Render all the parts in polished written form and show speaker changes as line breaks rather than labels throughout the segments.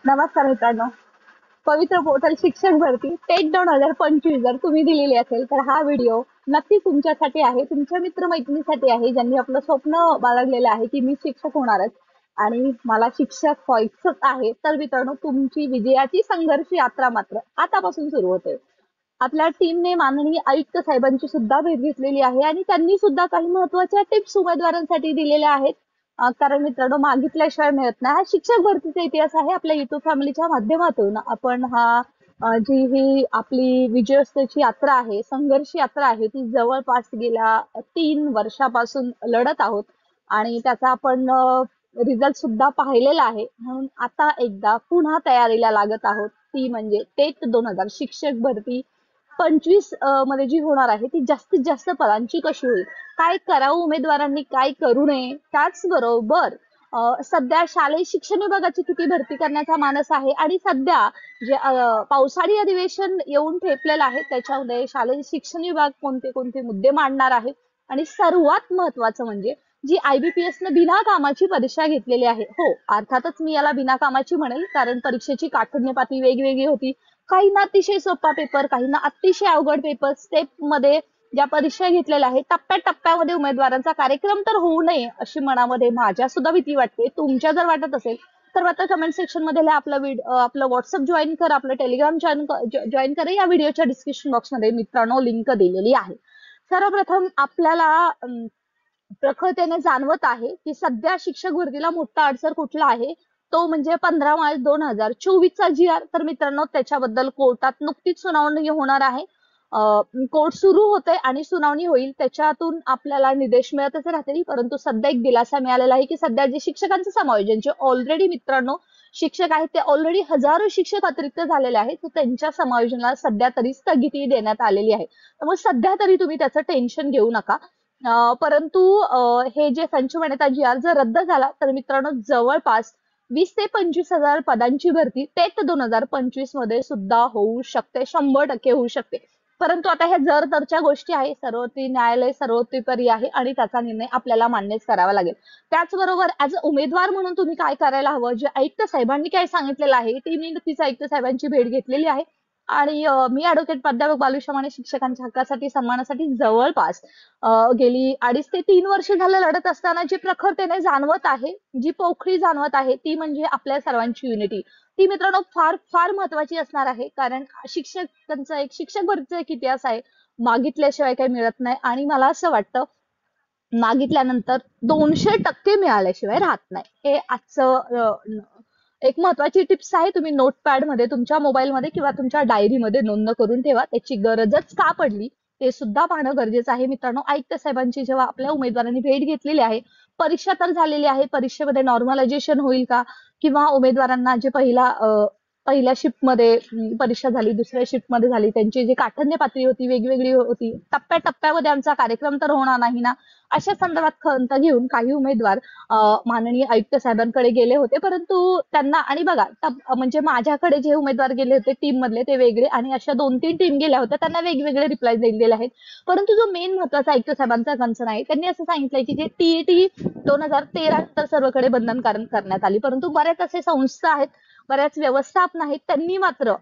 नमस्कार मित्रांनो. पवित्र पोर्टल शिक्षक भरती टेट 2025 जर तुम्ही दिलेली असेल तर हा व्हिडिओ नक्की तुमच्यासाठी आहे, तुमच्या मित्रमैत्रिणीसाठी आहे ज्यांनी आपलं स्वप्न बाळगलेलं आहे की मी शिक्षक होणारच आणि मला शिक्षक व्हायचंच आहे. तर मित्रांनो, तुमची विजयाची संघर्ष यात्रा मात्र आतापासून सुरू होते. आपल्या टीमने माननीय आयुक्त साहेबांची सुद्धा भेट घेतलेली आहे आणि त्यांनी सुद्धा काही महत्त्वाच्या टिप्स उमेदवारांसाठी दिलेल्या आहेत. कारण मित्रांनो, मागितल्याशिवाय मिळत नाही. हा शिक्षक भरतीचा इतिहास आहे. आपल्या युट्यूब फॅमिलीच्या माध्यमातून आपण जी ही आपली विजयोत्सवची यात्रा आहे, संघर्ष यात्रा आहे, ती जवळपास गेल्या 3 वर्षापासून लढत आहोत आणि त्याचा आपण रिझल्ट सुद्धा पाहिलेला आहे. म्हणून आता एकदा पुन्हा तयारीला लागत आहोत. ती म्हणजे टेट 2000 शिक्षक भरती 25 मध्ये जी होणार आहे ती जास्तीत जास्त पदांची कशी होईल, काय करावं उमेदवारांनी, काय करू नये, त्याचबरोबर सध्या शालेय शिक्षण विभागाची किती भरती करण्याचा मानस आहे आणि सध्या जे पावसाळी अधिवेशन येऊन ठेपलेलं आहे त्याच्यामध्ये शालेय शिक्षण विभाग कोणते कोणते मुद्दे मांडणार आहे. आणि सर्वात महत्वाचं म्हणजे जी IBPS न बिना कामाची परीक्षा घेतलेली आहे. हो, अर्थातच मी याला बिना कामाची म्हणेल, कारण परीक्षेची काठिण्य पातळी वेगवेगळी होती. काहींना अतिशय सोपा पेपर, काहींना अतिशय अवघड पेपर, स्टेप मध्ये ज्या परीक्षा घेतलेल्या आहेत टप्प्याटप्प्यामध्ये उमेदवारांचा कार्यक्रम तर होऊ नये अशी मनामध्ये माझ्या सुद्धा भीती वाटते. तुमच्या जर वाटत असेल तर मात्र कमेंट सेक्शन मध्ये आपलं व्हॉट्सअप जॉईन कर, आपलं टेलिग्राम जॉईन कर. या व्हिडिओच्या डिस्क्रिप्शन बॉक्स मध्ये मित्रांनो लिंक दिलेली आहे. सर्वप्रथम आपल्याला प्रखरतेने जाणवत आहे की सध्या शिक्षक भरतीला मोठा अडसर कुठला आहे, तो म्हणजे 15 मार्च 2024 चा GR. तर मित्रांनो, त्याच्याबद्दल कोर्टात नुकतीच सुनावणी होणार आहे. कोर्ट सुरू होते आणि सुनावणी होईल, त्याच्यातून आपल्याला निर्देश मिळतच राहतील. परंतु सध्या एक दिलासा मिळालेला आहे की सध्या जे शिक्षकांचं समायोजन, जे ऑलरेडी मित्रांनो शिक्षक आहेत ते ऑलरेडी हजारो शिक्षक अतिरिक्त झालेले आहेत, तर त्यांच्या समायोजनाला सध्या तरी स्थगिती देण्यात आलेली आहे. त्यामुळे सध्या तरी तुम्ही त्याचं टेन्शन घेऊ नका. परंतु हे जे संचमनेता GR जर रद्द झाला तर मित्रांनो जवळपास 20 ते 25 हजार पदांची भरती टेट 2025 मध्ये सुद्धा होऊ शकते, 100% होऊ शकते. परंतु आता ह्या जर तरच्या गोष्टी आहे, सर्वोच्च न्यायालय सर्वोत्तपरी आहे आणि त्याचा निर्णय आपल्याला मान्यच करावा लागेल. त्याचबरोबर ऍज अ उमेदवार म्हणून तुम्ही काय करायला हवं, जे आयुक्त साहेबांनी काय सांगितलेलं आहे, ती मी नक्कीच आयुक्त साहेबांची भेट घेतलेली आहे आणि मी ऍडव्होकेट प्राध्यापक बालू माने शिक्षकांच्या हक्कासाठी सन्मानासाठी जवळपास गेली 2.5 ते 3 वर्ष झालं लढत असताना जी प्रखरतेने जाणवत आहे, जी पोखरी जाणवत आहे, ती म्हणजे आपल्या सर्वांची युनिटी. ती मित्रांनो फार फार महत्वाची असणार आहे, कारण शिक्षकांचा एक शिक्षक भरतीचा एक इतिहास आहे. मागितल्याशिवाय काही मिळत नाही आणि मला असं वाटतं मागितल्यानंतर 200% मिळाल्याशिवाय राहत नाही. हे आजचं एक महत्वाची टिप्स आहे. तुम्ही नोटपॅड मध्ये तुमच्या मोबाईलमध्ये किंवा तुमच्या डायरीमध्ये नोंद करून ठेवा. त्याची गरजच का पडली ते सुद्धा पाहणं गरजेचं आहे. मित्रांनो, आयुक्त साहेबांची जेव्हा आपल्या उमेदवारांनी भेट घेतलेली आहे, परीक्षा तर झालेली आहे, परीक्षेमध्ये नॉर्मलायझेशन होईल का, किंवा उमेदवारांना जे पहिल्या शिफ्टमध्ये परीक्षा झाली, दुसऱ्या शिफ्टमध्ये झाली, त्यांची जी काठिण्य पातळी होती वेगवेगळी होती, टप्प्याटप्प्यामध्ये आमचा कार्यक्रम तर होणार नाही ना, अशा संदर्भात खंत घेऊन काही उमेदवार माननीय आयुक्त साहेबांकडे गेले होते. परंतु त्यांना आणि बघा म्हणजे माझ्याकडे जे उमेदवार गेले होते टीम मधले ते वेगळे आणि अशा 2-3 टीम गेल्या होत्या, त्यांना वेगवेगळे रिप्लाय दिलेले आहेत. परंतु जो मेन महत्वाचा आयुक्त साहेबांचा कन्सर्न आहे, त्यांनी असं सांगितलंय की जे TET 2013 तर सर्वकडे बंधनकारक करण्यात आली, परंतु बऱ्याच असे संस्था आहेत, बऱ्याच व्यवस्थापन आहेत, त्यांनी मात्र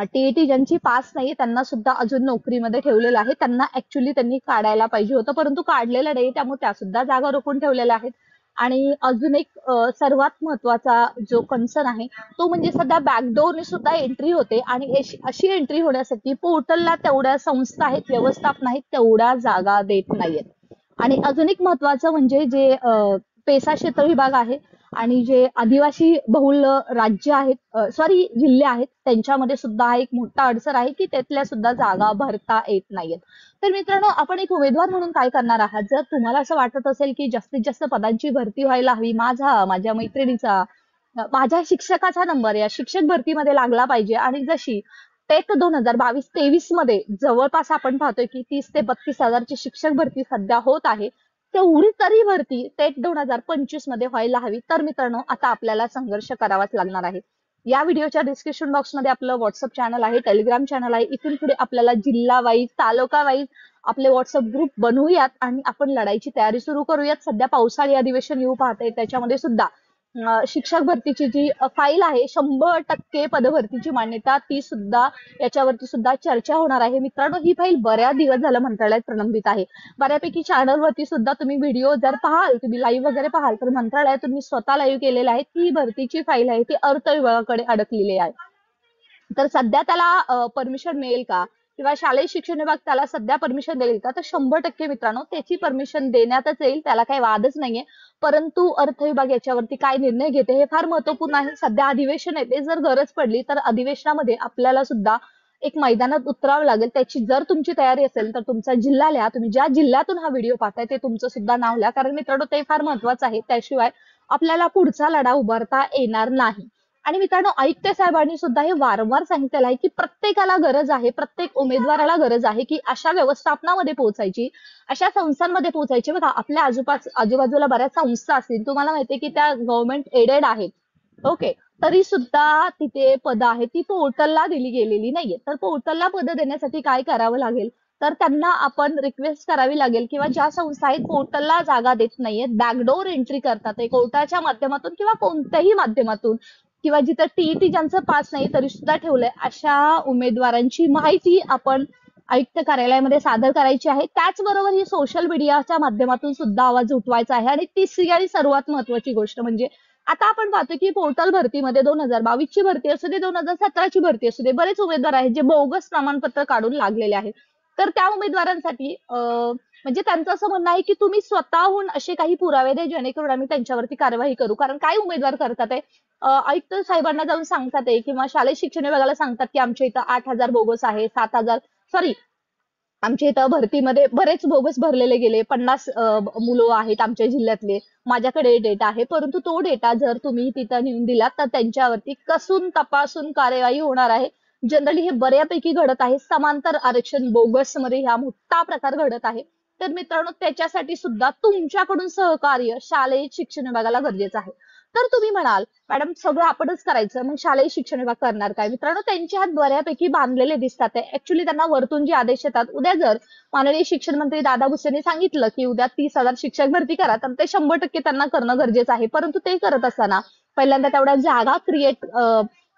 TET ज्यांची पास नाही त्यांना सुद्धा अजून नोकरीमध्ये ठेवलेलं आहे. त्यांना ऍक्च्युली त्यांनी काढायला पाहिजे होतं, परंतु काढलेलं नाही, त्यामुळे त्या सुद्धा जागा रोखून ठेवलेल्या आहेत. आणि अजून एक सर्वात महत्वाचा जो कन्सर्न आहे तो म्हणजे सध्या बॅकडोरने सुद्धा एंट्री होते आणि अशी एंट्री होण्यासाठी पोर्टलला तेवढ्या संस्था आहेत, व्यवस्थापन आहेत, तेवढ्या जागा देत नाहीयेत. आणि अजून एक महत्वाचं म्हणजे जे पेसा क्षेत्र विभाग आहे आणि जे आदिवासी बहुल राज्य आहेत, सॉरी जिल्हे आहेत, त्यांच्यामध्ये सुद्धा एक मोठा अडसर आहे की त्यातल्या सुद्धा जागा भरता येत नाहीयेत. तर मित्रांनो, आपण एक उमेदवार म्हणून काय करणार आहात, जर तुम्हाला असं वाटत असेल की जास्तीत जास्त पदांची भरती व्हायला हवी, माझ्या मैत्रिणीचा, माझ्या शिक्षकाचा नंबर या शिक्षक भरतीमध्ये लागला पाहिजे आणि जशी टेट 2022-23 मध्ये जवळपास आपण पाहतोय की 30 ते 32 हजारची शिक्षक भरती सध्या होत आहे, तेवढी तरी भरती टेट 2025 मध्ये व्हायला हवी. तर मित्रांनो, आता आपल्याला संघर्ष करावाच लागणार आहे. या व्हिडिओच्या डिस्क्रिप्शन बॉक्समध्ये आपलं व्हॉट्सअप चॅनल आहे, टेलिग्राम चॅनल आहे. इथून पुढे आपल्याला जिल्हा वाईज, तालुका वाईज आपले व्हॉट्सअप ग्रुप बनवूयात आणि आपण लढाईची तयारी सुरू करूयात. सध्या पावसाळी अधिवेशन येऊ पाहते, त्याच्यामध्ये सुद्धा शिक्षक भरतीची जी फाईल आहे 100% पदभरतीची मान्यता ती सुद्धा याच्यावरती सुद्धा चर्चा होणार आहे. मित्रांनो, ही फाईल बऱ्याच दिवस झालं मंत्रालयात प्रलंबित आहे. बऱ्यापैकी चॅनलवरती सुद्धा तुम्ही व्हिडिओ जर पाहाल, तुम्ही लाईव्ह वगैरे पाहाल, तर मंत्रालयातून मी स्वतः लाईव्ह केलेलं आहे. ती भरतीची फाईल आहे ती अर्थ विभागाकडे अडकलेली आहे. तर सध्या त्याला परमिशन मिळेल का, किंवा शालेय शिक्षण विभाग त्याला सध्या परमिशन देईल का, तर 100% मित्रांनो त्याची परमिशन देण्यातच येईल, त्याला काही वादच नाहीये. परंतु अर्थ विभाग याच्यावरती काय निर्णय घेते हे फार महत्वपूर्ण आहे. सध्या अधिवेशन आहे, ते जर गरज पडली तर अधिवेशनामध्ये आपल्याला सुद्धा एक मैदानात उतरावं लागेल. त्याची जर तुमची तयारी असेल तर तुमचा जिल्हा लिहा, तुम्ही ज्या जिल्ह्यातून हा व्हिडिओ पाहताय ते तुमचं सुद्धा नाव लिहा, कारण मित्रांनो ते फार महत्वाचं आहे. त्याशिवाय आपल्याला पुढचा लढा उभारता येणार नाही. आणि मित्रांनो, आयुक्त साहेबांनी सुद्धा हे वारंवार सांगितलेलं आहे की प्रत्येकाला गरज आहे, प्रत्येक उमेदवाराला गरज आहे की अशा व्यवस्थापनामध्ये पोहोचायची, अशा संस्थांमध्ये पोहोचायची. बघा, आपल्या आजूबाजूला बऱ्याच संस्था असतील, तुम्हाला माहितीये की त्या गव्हर्नमेंट एडेड आहेत. ओके, तरी सुद्धा तिथे पद आहेत ती पोर्टलला दिली गेलेली नाहीये. तर पोर्टलला पद देण्यासाठी काय करावं लागेल, तर त्यांना आपण रिक्वेस्ट करावी लागेल, किंवा ज्या संस्था आहेत पोर्टलला जागा देत नाहीयेत, बॅकडोर एंट्री करतात कोर्टाच्या माध्यमातून किंवा कोणत्याही माध्यमातून, किंवा जिथं टीईटी ज्यांचं पास नाही तरी सुद्धा ठेवलंय, अशा उमेदवारांची माहिती आपण आयुक्त कार्यालयामध्ये सादर करायची आहे. त्याचबरोबर ही सोशल मीडियाच्या माध्यमातून सुद्धा आवाज उठवायचा आहे. आणि तिसरी आणि सर्वात महत्वाची गोष्ट म्हणजे, आता आपण पाहतो की पोर्टल भरतीमध्ये 2022 ची भरती असू दे, 2017 ची भरती असू दे, बरेच उमेदवार आहेत जे बोगस प्रमाणपत्र काढून लागलेले आहेत. तर त्या उमेदवारांसाठी म्हणजे त्यांचं असं म्हणणं आहे की तुम्ही स्वतःहून असे काही पुरावे द्या, जेणेकरून आम्ही त्यांच्यावरती कारवाई करू. कारण काय उमेदवार करतात आहे, आयुक्त साहेबांना जाऊन सांगतात आहे किंवा शालेय शिक्षण विभागाला सांगतात की आमच्या इथं 8,000 बोगस आहे, 7,000, सॉरी, आमच्या इथं भरतीमध्ये बरेच बोगस भरलेले गेले, 50 मुलं आहेत आमच्या जिल्ह्यातले, माझ्याकडे डेटा आहे. परंतु तो डेटा जर तुम्ही तिथं नेऊन दिलात तर त्यांच्यावरती कसून तपासून कार्यवाही होणार आहे. जनरली हे बऱ्यापैकी घडत आहे. समांतर आरक्षण बोगस मध्ये हा मोठा प्रकार घडत आहे. तर मित्रांनो, त्याच्यासाठी सुद्धा तुमच्याकडून सहकार्य शालेय शिक्षण विभागाला गरजेचं आहे. तर तुम्ही म्हणाल, मॅडम सगळं आपणच करायचं, मग शालेय शिक्षण विभाग करणार काय? मित्रांनो, त्यांचे हात बऱ्यापैकी बांधलेले दिसतात आहे. ऍक्च्युली त्यांना वरतून जे आदेश येतात, उद्या जर माननीय शिक्षण मंत्री दादा भुसेंनी सांगितलं की उद्या 30,000 शिक्षक भरती करा, तर ते 100% त्यांना करणं गरजेचं आहे. परंतु ते करत असताना पहिल्यांदा तेवढ्या जागा क्रिएट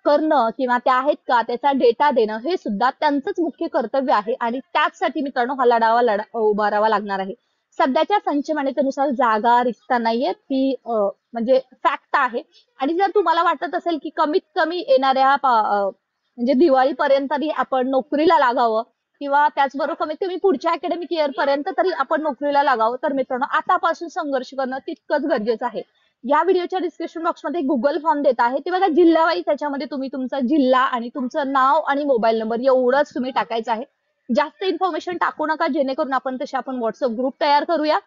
करणं किंवा त्या आहेत का त्याचा डेटा देणं, हे सुद्धा त्यांचंच मुख्य कर्तव्य आहे. आणि त्याचसाठी मित्रांनो हा लढा उभारावा लागणार आहे. सध्याच्या संचमान्यतेनुसार जागा रिक्त नाहीयेत, ही म्हणजे फॅक्ट आहे. आणि जर तुम्हाला वाटत असेल की कमीत कमी येणाऱ्या म्हणजे दिवाळीपर्यंत तरी आपण नोकरीला लागावं, किंवा त्याचबरोबर कमीत कमी पुढच्या अकॅडमिक इयर पर्यंत तरी आपण नोकरीला लागावं, तर मित्रांनो आतापासून संघर्ष करणं तितकंच गरजेचं आहे. या व्हिडिओच्या डिस्क्रिप्शन बॉक्समध्ये गुगल फॉर्म देत आहे, ते बघा, जिल्हा वाईज त्याच्यामध्ये तुम्ही तुमचा जिल्हा आणि तुमचं नाव आणि मोबाईल नंबर एवढंच तुम्ही टाकायचं आहे. जास्त इन्फॉर्मेशन टाकू नका, जेणेकरून आपण व्हॉट्सअप ग्रुप तयार करूया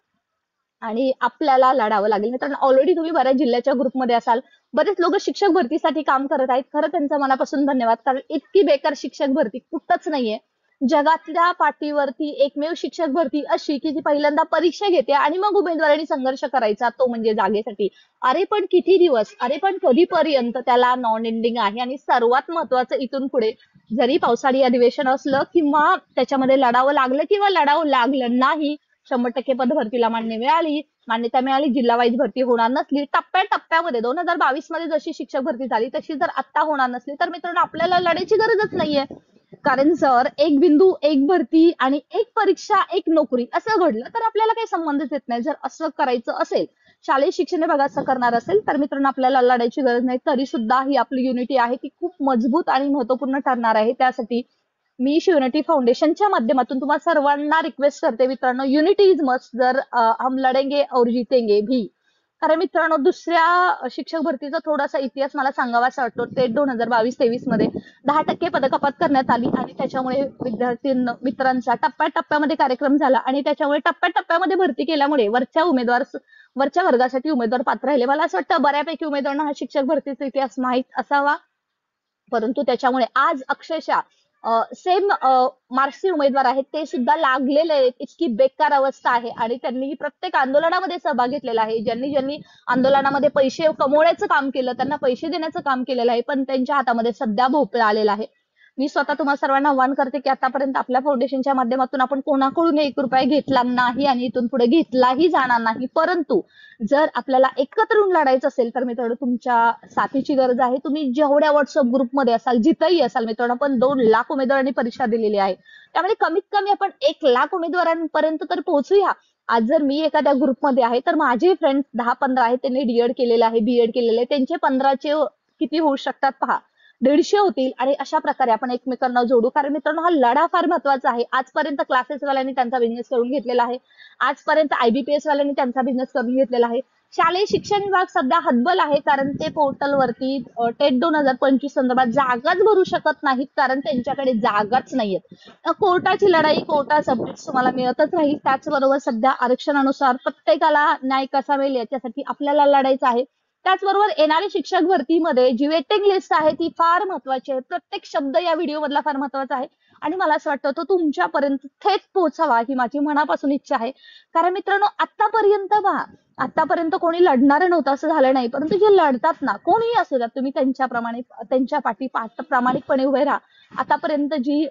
आणि आपल्याला लढावं लागेल. मित्रांनो, ऑलरेडी तुम्ही बऱ्याच जिल्ह्याच्या ग्रुपमध्ये असाल, बरेच लोक शिक्षक भरतीसाठी काम करत आहेत. खरं त्यांचं मनापासून धन्यवाद, कारण इतकी बेकार शिक्षक भरती कुठंच नाहीये. जगातल्या पाठीवरती एकमेव शिक्षक भरती अशी की जी पहिल्यांदा परीक्षा घेते आणि मग उमेदवारांनी संघर्ष करायचा, तो म्हणजे जागेसाठी. अरे पण किती दिवस, अरे पण कधीपर्यंत, त्याला नॉन एंडिंग आहे. आणि सर्वात महत्वाचं, इथून पुढे जरी पावसाळी अधिवेशन असलं किंवा त्याच्यामध्ये लढावं लागलं किंवा लढावं लागलं नाही, 100% पदभरतीला मान्यता मिळाली, जिल्हा वाईज भरती होणार नसली, टप्प्याटप्प्यामध्ये 2022 मध्ये जशी शिक्षक भरती झाली तशी जर आता होणार नसली, तर मित्रांनो आपल्याला लढायची गरजच नाहीये. कारण जर एक बिंदू, एक भरती आणि एक परीक्षा, एक नोकरी असं घडलं तर आपल्याला काही संबंधच येत नाही. जर असं करायचं असेल, शालेय शिक्षण विभाग असं करणार असेल, तर मित्रांनो आपल्याला लढायची गरज नाही. तरी सुद्धा ही आपली युनिटी आहे ती खूप मजबूत आणि महत्वपूर्ण ठरणार आहे. त्यासाठी मी शिवनिटी फाउंडेशनच्या माध्यमातून तुम्हाला सर्वांना रिक्वेस्ट करते, मित्रांनो, युनिटी इज मस्ट. जर हम लढेंगे और जीतेंगे भी. कारण मित्रांनो, दुसऱ्या शिक्षक भरतीचा थोडासा इतिहास मला सांगावासा वाटतो. टेट 2022-23 मध्ये 10% पदकपात करण्यात आली आणि त्याच्यामुळे विद्यार्थी मित्रांचा टप्प्याटप्प्यामध्ये कार्यक्रम झाला आणि त्याच्यामुळे टप्प्याटप्प्यामध्ये भरती केल्यामुळे वरच्या वर्गासाठी उमेदवार पात्र राहिले. मला असं वाटतं बऱ्यापैकी उमेदवारांना हा शिक्षक भरतीचा इतिहास माहीत असावा, परंतु त्याच्यामुळे आज अक्षरशः सेम मार्क्सचे उमेदवार आहेत ते सुद्धा लागलेले आहेत. इतकी बेकार अवस्था आहे. आणि त्यांनी प्रत्येक आंदोलनामध्ये सहभाग घेतलेला आहे. ज्यांनी ज्यांनी आंदोलनामध्ये पैसे कमवण्याचं काम केलं, त्यांना पैसे देण्याचं काम केलेलं आहे, पण त्यांच्या हातामध्ये सध्या भोपळा आलेला आहे. मी स्वतः तुम्हा सर्वांना आव्हान करते की आतापर्यंत आपल्या फाउंडेशनच्या माध्यमातून आपण कोणाकडून 1 रुपया घेतला नाही आणि इथून पुढे घेतलाही जाणार नाही. परंतु जर आपल्याला एकत्र येऊन लढायचं असेल तर मित्रांनो तुमच्या साथीची गरज आहे. तुम्ही जेवढ्या व्हॉट्सअप ग्रुपमध्ये असाल, जिथंही असाल मित्रांनो, आपण 2 लाख उमेदवारांनी परीक्षा दिलेली आहे. त्यामुळे कमीत कमी आपण 1 लाख उमेदवारांपर्यंत तर पोहोचूया. आज जर मी एखाद्या ग्रुपमध्ये आहे तर माझे फ्रेंड्स 10-15 आहेत, त्यांनी डीएड केलेलं आहे, बीएड केलेलं आहे, त्यांचे 15चे किती होऊ शकतात पहा, 150 होतील. आणि अशा प्रकारे आपण एकमेकांना जोडू. कारण मित्रांनो हा लढा फार महत्वाचा आहे. आजपर्यंत क्लासेस वाल्यांनी त्यांचा बिझनेस करून घेतलेला आहे. आजपर्यंत आयबीपीएस वाल्यांनी त्यांचा बिझनेस करून घेतलेला आहे. शालेय शिक्षण विभाग सध्या हतबल आहे कारण ते पोर्टलवरती टेट 2025 संदर्भात जागाच भरू शकत नाहीत, कारण त्यांच्याकडे जागाच नाहीयेत. कोर्टाची लढाई, कोर्टाचा अपडेट्स तुम्हाला मिळतच राहील. त्याचबरोबर सध्या आरक्षणानुसार प्रत्येकाला न्याय कसा मिळेल याच्यासाठी आपल्याला लढायचं आहे. त्याचबरोबर येणारी शिक्षक भरतीमध्ये जी वेटिंग लिस्ट आहे ती फार महत्वाची आहे. प्रत्येक शब्द या व्हिडिओ मधला फार महत्वाचा आहे आणि मला असं वाटतं तो तुमच्यापर्यंत थेट पोहोचावा ही माझी मनापासून इच्छा आहे. कारण मित्रांनो आतापर्यंत पहा, आतापर्यंत कोणी लढणारं नव्हतं असं झालं नाही, परंतु जे लढतात ना, कोणीही असू द्या, तुम्ही त्यांच्याप्रमाणे त्यांच्या पाठी प्रामाणिकपणे उभे राहा. आतापर्यंत जी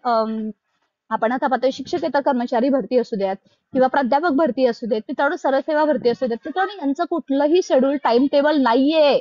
आपण आता पाहतोय शिक्षकेतर कर्मचारी भरती असू द्यात किंवा प्राध्यापक भरती असू देत, मित्रांनो सरसेवा भरती असू देत, मित्रांनो यांचं कुठलंही शेड्यूल टाइम टेबल नाहीये.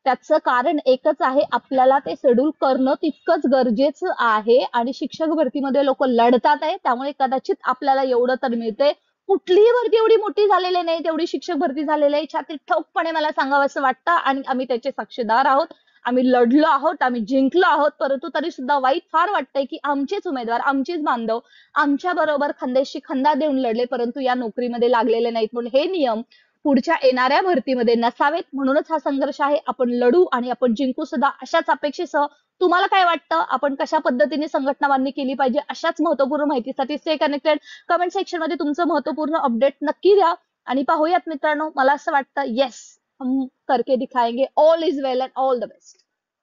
त्याचं कारण एकच आहे, आपल्याला ते शेड्यूल करणं तितकंच गरजेचं आहे. आणि शिक्षक भरतीमध्ये लोक लढतात आहे, त्यामुळे कदाचित आपल्याला एवढं तर मिळते. कुठलीही भरती एवढी मोठी झालेली नाही तेवढी शिक्षक भरती झालेली आहे. छातीत ठोकपणे मला सांगावं असं वाटतं आणि आम्ही त्याचे साक्षीदार आहोत. आम्ही लढलो आहोत, आम्ही जिंकलो आहोत. परंतु तरी सुद्धा वाईट फार वाटतंय की आमचेच उमेदवार, आमचेच बांधव आमच्या बरोबर खांद्याशी खांदा देऊन लढले, परंतु या नोकरीमध्ये लागलेले नाहीत. म्हणून हे नियम पुढच्या येणाऱ्या भरतीमध्ये नसावेत. म्हणूनच हा संघर्ष आहे. आपण लढू आणि आपण जिंकू सुद्धा अशाच अपेक्षेसह. तुम्हाला काय वाटतं, आपण कशा पद्धतीने संघटना बांधणी केली पाहिजे, अशाच महत्वपूर्ण माहितीसाठी स्टे कनेक्टेड. कमेंट सेक्शन मध्ये तुमचं महत्वपूर्ण अपडेट नक्की द्या आणि पाहूयात मित्रांनो. मला असं वाटतं येस हम करके दिखाएंगे. All is well and all the best.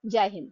जय हिंद.